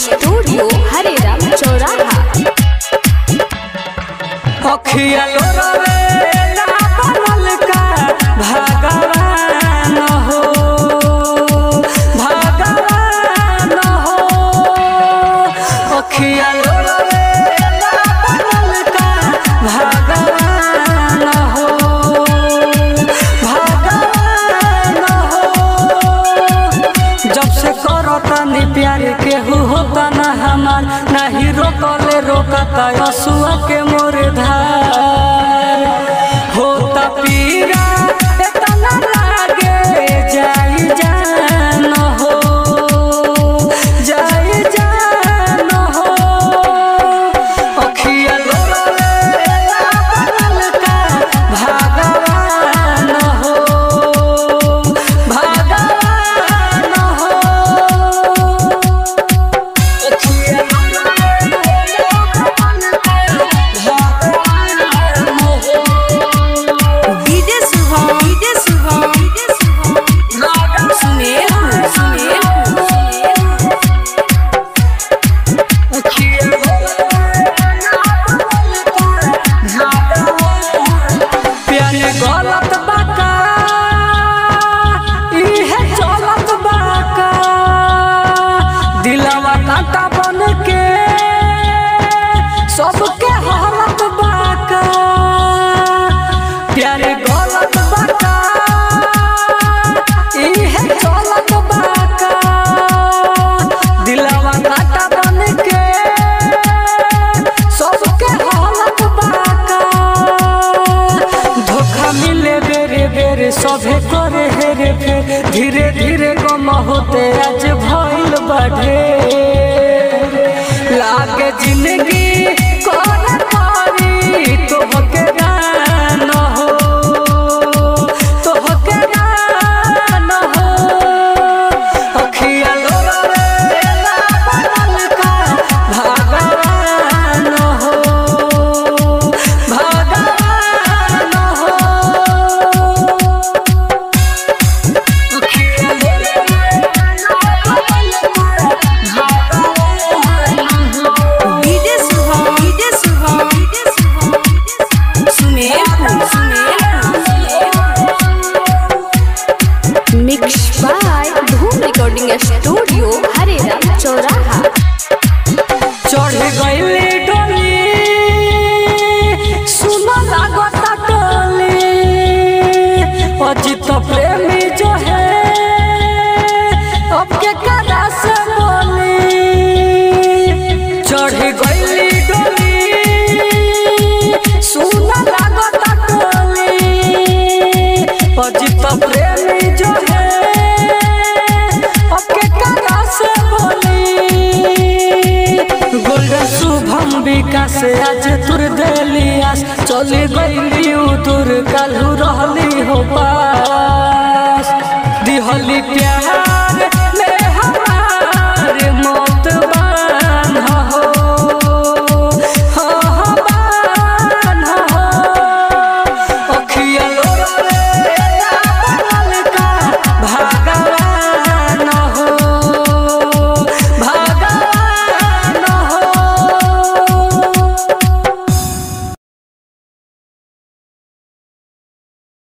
Studio हरे राम चौराहा। अखिया लोरावेला बनल का भगवान हो, भगवान हो। अखिया लोरावेला बनल का भगवान हो, भगवान हो। जब से करतानी प्यार केहू होता ना हमार, नहीं रोकले रोकता असुआ के मोर धार। होता पीरा इतना लागे जाई जान हो, जाई जान हो। अखिया लोरावेला बनल का भगवान हो, भगवान हो। गलत बाका इहे चलत बाका, दिलवा कांटा बन के सबके हालत बाका। प्यारे गलत बाका इहे चलत बाका, दिलवा कांटा बन के सबके हालत बाका। धोखा मिले बेरे बेरे सभे करे हेरे फेर, धीरे धीरे गम होते आज भइल बाढ़े। लागे जिंदगी कौन करी तोहके गान हो, तोहके गान हो। अखिया लोरावेला बनल का भगवान हो, भगवान हो। मिक्स बाय धूम रिकॉर्डिंग स्टूडियो हरे राम चौराहा। चढ़ गईली डोली सुनो लागता टोली, अजित प्रेमी जो है अब के करा से बोली। चढ़ गईली डोली सुनो लागता टोली, अजित प्रेमी जो है अब के करा से बोली। गोल्डन शुभम विकास आज तुर देलियास, चली गईली दूर काल्हू रहली हो पास। दिहली प्यार